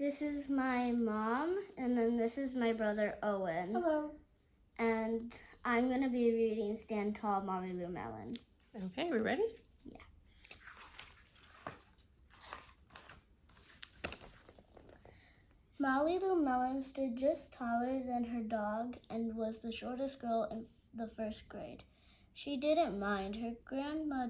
This is my mom, and then this is my brother Owen. Hello. And I'm going to be reading Stand Tall, Molly Lou Melon. Okay, we ready? Yeah. Molly Lou Melon stood just taller than her dog and was the shortest girl in the first grade. She didn't mind. Her grandma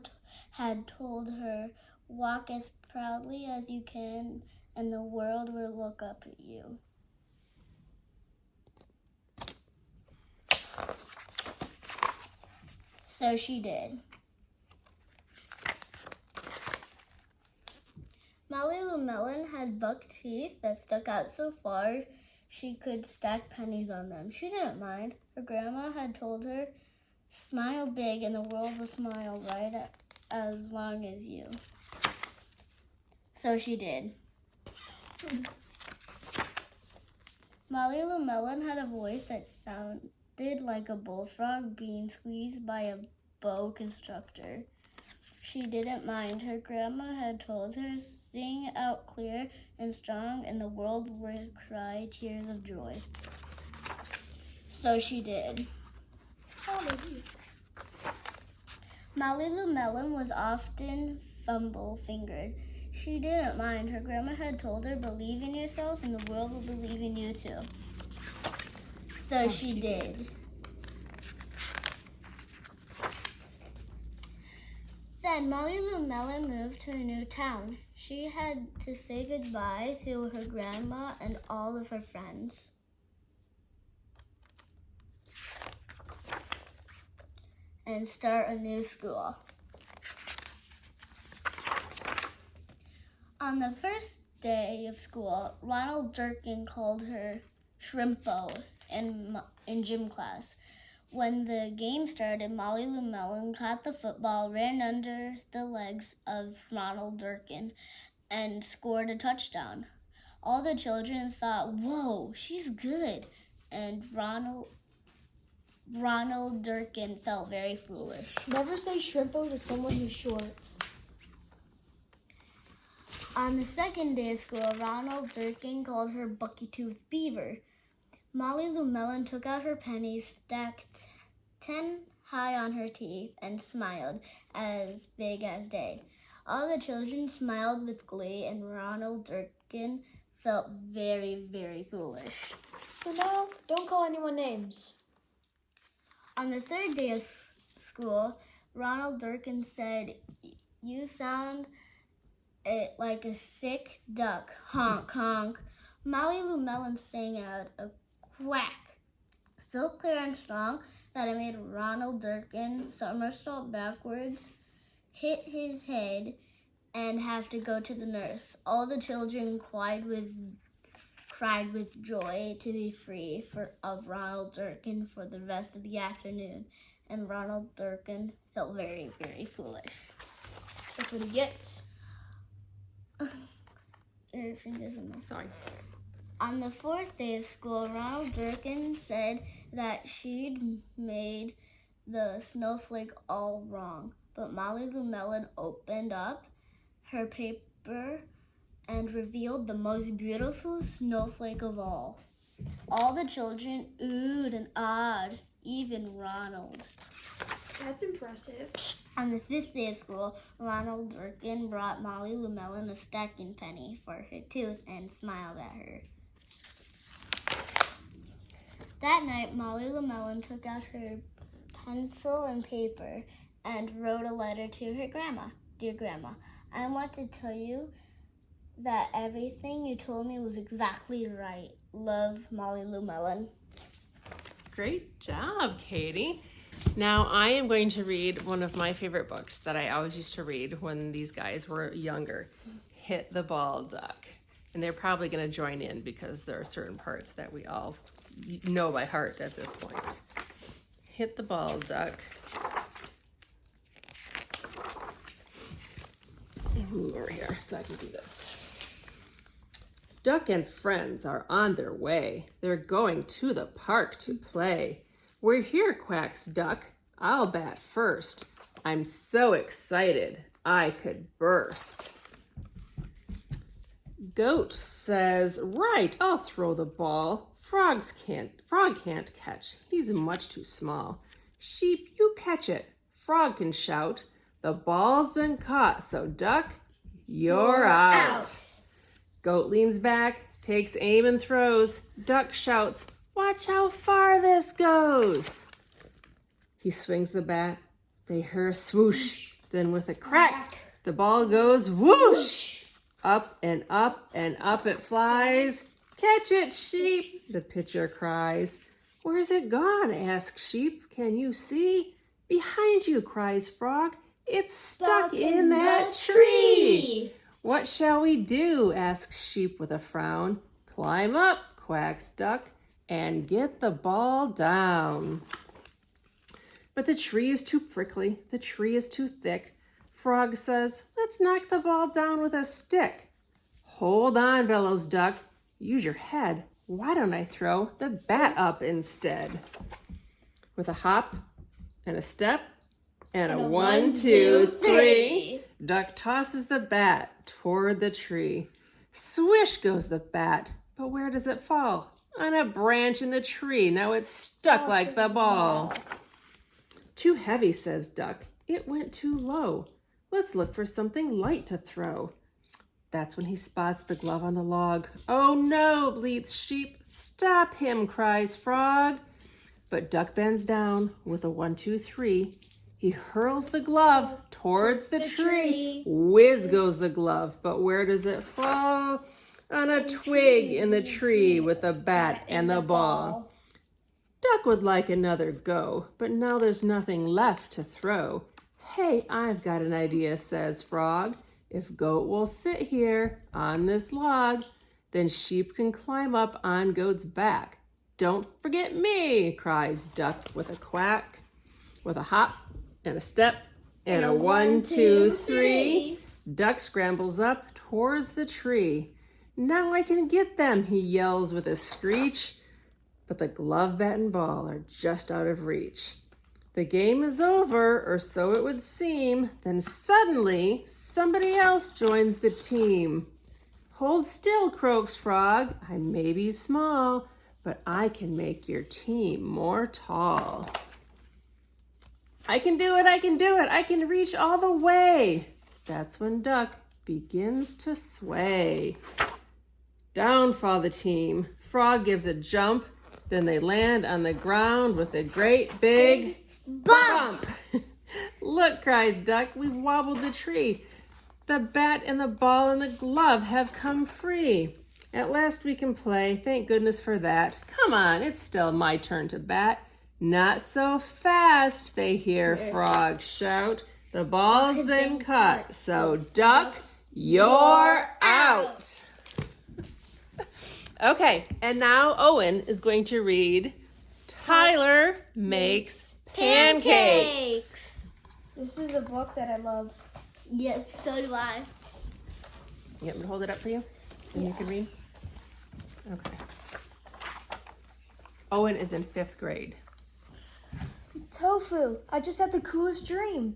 had told her, "Walk as proudly as you can, and the world will look up at you." So she did. Molly Lou Melon had buck teeth that stuck out so far she could stack pennies on them. She didn't mind. Her grandma had told her, "Smile big and the world will smile right as long as you." So she did. Molly Lou Melon had a voice that sounded like a bullfrog being squeezed by a bow constructor. She didn't mind. Her grandma had told her, "Sing out clear and strong and the world would cry tears of joy." So she did. Molly Lou Melon was often fumble-fingered. She didn't mind. Her grandma had told her, "Believe in yourself and the world will believe in you too." So she did. Then Molly Lou Melon moved to a new town. She had to say goodbye to her grandma and all of her friends. And start a new school. On the first day of school, Ronald Durkin called her Shrimpo in gym class. When the game started, Molly Lou Melon caught the football, ran under the legs of Ronald Durkin, and scored a touchdown. All the children thought, "Whoa, she's good," and Ronald Durkin felt very foolish. Never say shrimpo to someone who's short. On the second day of school, Ronald Durkin called her Bucky-Toothed Beaver. Molly Lou Melon took out her pennies, stacked 10 high on her teeth, and smiled as big as day. All the children smiled with glee, and Ronald Durkin felt very, very foolish. So now, don't call anyone names. On the third day of school, Ronald Durkin said, "You sound like a sick duck, honk, honk." Molly Lou Melon sang out a quack, so clear and strong that it made Ronald Durkin somersault backwards, hit his head, and have to go to the nurse. All the children cried with joy to be free of Ronald Durkin for the rest of the afternoon, and Ronald Durkin felt very, very foolish. That's what he gets. Your fingers in there. Sorry. On the fourth day of school, Ronald Durkin said that she'd made the snowflake all wrong. But Molly Lou Melon opened up her paper and revealed the most beautiful snowflake of all. All the children oohed and awed, even Ronald. That's impressive. On the fifth day of school, Ronald Durkin brought Molly Lou Melon a stacking penny for her tooth and smiled at her. That night, Molly Lou Melon took out her pencil and paper and wrote a letter to her grandma. "Dear Grandma, I want to tell you that everything you told me was exactly right. Love, Molly Lou Melon." Great job, Katie. Now I am going to read one of my favorite books that I always used to read when these guys were younger, Hit the Ball, Duck. And they're probably going to join in because there are certain parts that we all know by heart at this point. Hit the ball, duck. Move over here so I can do this. Duck and friends are on their way. They're going to the park to play. "We're here," quacks Duck. "I'll bat first. I'm so excited I could burst." Goat says, right, I'll throw the ball. Frog can't catch. He's much too small. Sheep, you catch it. Frog can shout. The ball's been caught, so duck, you're out. Goat leans back, takes aim and throws. Duck shouts, watch how far this goes. He swings the bat. They hear a swoosh. Then with a crack, the ball goes whoosh. Up and up and up it flies. Catch it, sheep, the pitcher cries. Where's it gone? asks Sheep. Can you see? Behind you, cries Frog. It's stuck in that tree. What shall we do? asks Sheep with a frown. Climb up, quacks Duck, and get the ball down. But the tree is too prickly, the tree is too thick. Frog says, let's knock the ball down with a stick. Hold on, bellows Duck. Use your head. Why don't I throw the bat up instead? With a hop and a step and a 1, 2, 3. Duck tosses the bat toward the tree. Swish goes the bat, but where does it fall? On a branch in the tree. Now it's stuck like the ball. Too heavy, says Duck. It went too low. Let's look for something light to throw. That's when he spots the glove on the log. Oh no, bleats Sheep. Stop him, cries Frog. But Duck bends down with a 1, 2, 3. He hurls the glove towards the tree. Whiz goes the glove, but where does it fall? On a twig in the tree with the bat and the ball. Duck would like another go, but now there's nothing left to throw. Hey, I've got an idea, says Frog. If Goat will sit here on this log, then Sheep can climb up on Goat's back. Don't forget me, cries Duck with a quack. With a hop and a step and a 1, 2, 3. Duck scrambles up towards the tree. Now I can get them, he yells with a screech. But the glove, bat, and ball are just out of reach. The game is over, or so it would seem. Then suddenly, somebody else joins the team. Hold still, croaks Frog. I may be small, but I can make your team more tall. I can do it, I can do it. I can reach all the way. That's when Duck begins to sway. Down fall the team. Frog gives a jump. Then they land on the ground with a great big bump. Look, cries Duck, we've wobbled the tree. The bat and the ball and the glove have come free. At last we can play, thank goodness for that. Come on, it's still my turn to bat. Not so fast, they hear Frog shout. The ball's been cut, so Duck, you're out. Okay, and now Owen is going to read Tyler Makes Pancakes. This is a book that I love. Yes, so do I. You want me to hold it up for you? And you can read? Okay. Owen is in 5th grade. Tofu, I just had the coolest dream.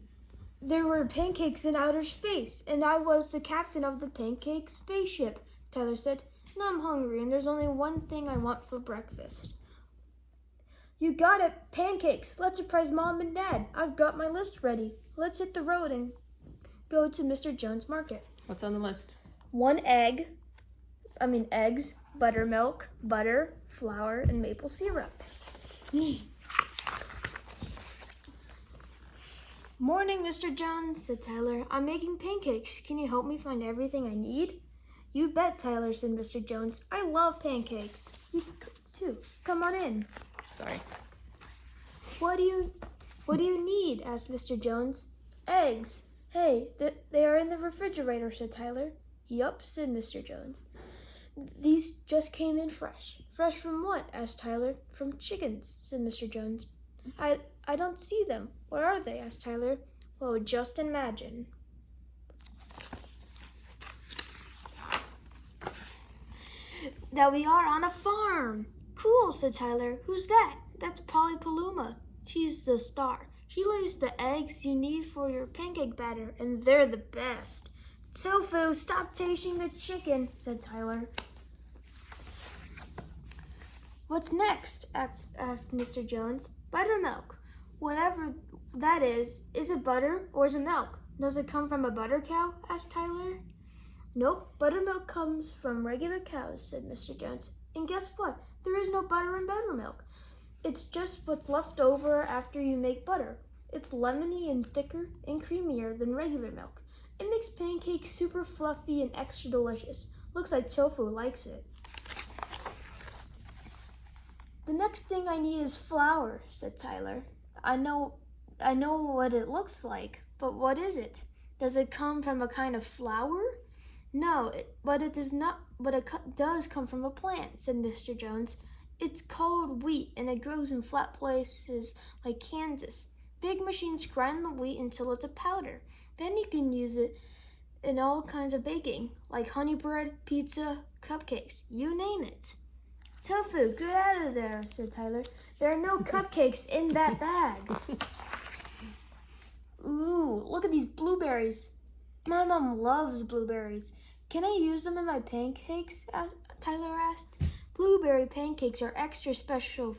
There were pancakes in outer space, and I was the captain of the pancake spaceship. Tyler said, "No, I'm hungry, and there's only one thing I want for breakfast." "You got it, pancakes. Let's surprise Mom and Dad. I've got my list ready. Let's hit the road and go to Mr. Jones' Market." What's on the list? 1 eggs, buttermilk, butter, flour, and maple syrup. "Morning, Mr. Jones," said Tyler. "I'm making pancakes. Can you help me find everything I need?" "You bet, Tyler," said Mr. Jones. "I love pancakes." "Me too. Come on in." Sorry. What do you need?" asked Mr. Jones. "Eggs. Hey, they are in the refrigerator," said Tyler. "Yup," said Mr. Jones. "These just came in fresh." "Fresh from what?" asked Tyler. "From chickens," said Mr. Jones. I don't see them. "Where are they?" asked Tyler. "Well, just imagine." "That we are on a farm." "Cool," said Tyler. "Who's that?" "That's Polly Paloma. She's the star. She lays the eggs you need for your pancake batter, and they're the best." Tofu, stop tasting the chicken, said Tyler. What's next? asked Mr. Jones. Buttermilk. Whatever that is it butter or is it milk? Does it come from a butter cow? Asked Tyler. Nope, buttermilk comes from regular cows, said Mr. Jones. And guess what? There is no butter in buttermilk. It's just what's left over after you make butter. It's lemony and thicker and creamier than regular milk. It makes pancakes super fluffy and extra delicious. Looks like Tofu likes it. The next thing I need is flour, said Tyler. I know what it looks like, but what is it? Does it come from a kind of flour? No, but it does not. But it does come from a plant, said Mr. Jones. It's called wheat, and it grows in flat places like Kansas. Big machines grind the wheat until it's a powder. Then you can use it in all kinds of baking, like honey bread, pizza, cupcakes, you name it. Tofu, get out of there, said Tyler. There are no cupcakes in that bag. Ooh, look at these blueberries. My mom loves blueberries. Can I use them in my pancakes? Tyler asked. Blueberry pancakes are extra special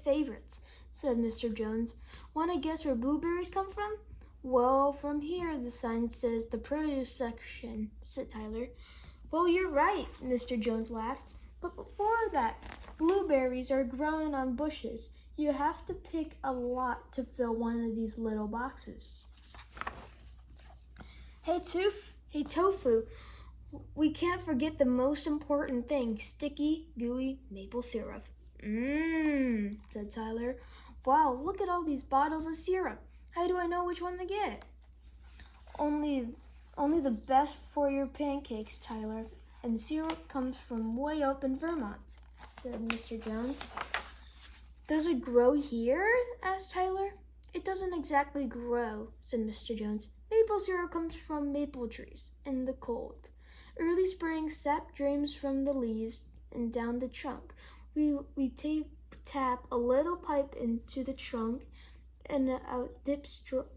favorites, said Mr. Jones. Want to guess where blueberries come from? Well, from here, the sign says the produce section, said Tyler. Well, you're right, Mr. Jones laughed. But before that, blueberries are grown on bushes. You have to pick a lot to fill one of these little boxes. Hey, Tofu, we can't forget the most important thing, sticky, gooey maple syrup. Said Tyler. Wow, look at all these bottles of syrup. How do I know which one to get? Only the best for your pancakes, Tyler. And syrup comes from way up in Vermont, said Mr. Jones. Does it grow here? Asked Tyler. It doesn't exactly grow, said Mr. Jones. Maple syrup comes from maple trees in the cold. Early spring, sap drains from the leaves and down the trunk. We tap a little pipe into the trunk and out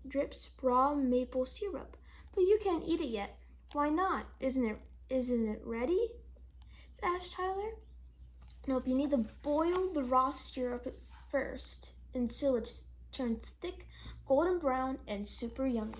drips raw maple syrup. But you can't eat it yet. Why not? Isn't it ready? Asked Tyler. Nope, you need to boil the raw syrup first until it turns thick, golden brown, and super yummy.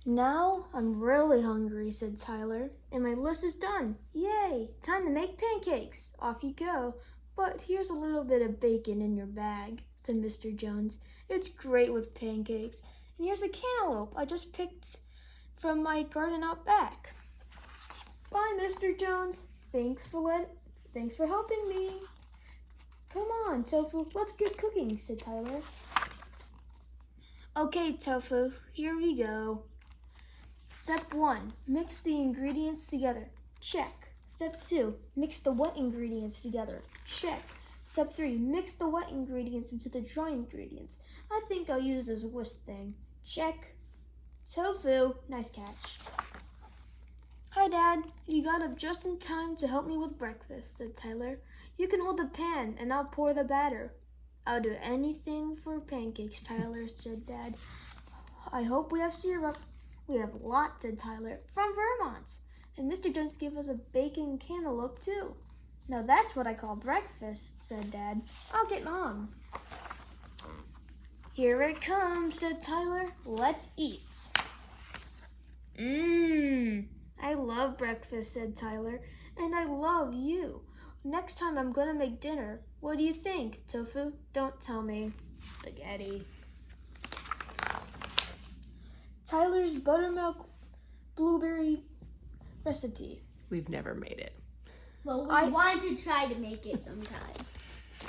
Now I'm really hungry, said Tyler, and my list is done. Yay! Time to make pancakes. Off you go. But here's a little bit of bacon in your bag, said Mr. Jones. It's great with pancakes. And here's a cantaloupe I just picked from my garden out back. Bye, Mr. Jones. Thanks for helping me. Come on, Tofu, let's get cooking, said Tyler. Okay, Tofu, here we go. Step 1, mix the ingredients together. Check. Step 2, mix the wet ingredients together. Check. Step 3, mix the wet ingredients into the dry ingredients. I think I'll use this whisk thing. Check. Tofu, nice catch. Hi, Dad. You got up just in time to help me with breakfast, said Tyler. You can hold the pan and I'll pour the batter. I'll do anything for pancakes, Tyler, said Dad. I hope we have syrup. We have lots, said Tyler, from Vermont. And Mr. Jones gave us a bacon cantaloupe, too. Now that's what I call breakfast, said Dad. I'll get Mom. Here it comes, said Tyler. Let's eat. I love breakfast, said Tyler. And I love you. Next time I'm going to make dinner. What do you think, Tofu? Don't tell me. Spaghetti. Tyler's buttermilk blueberry recipe. We've never made it. Well, we want to try to make it sometime.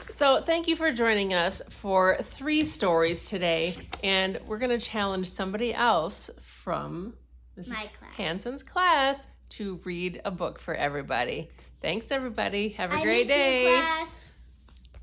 So thank you for joining us for 3 stories today. And we're going to challenge somebody else from Mrs. My class. Hansen's class to read a book for everybody. Thanks, everybody. Have a great I miss you, day. class.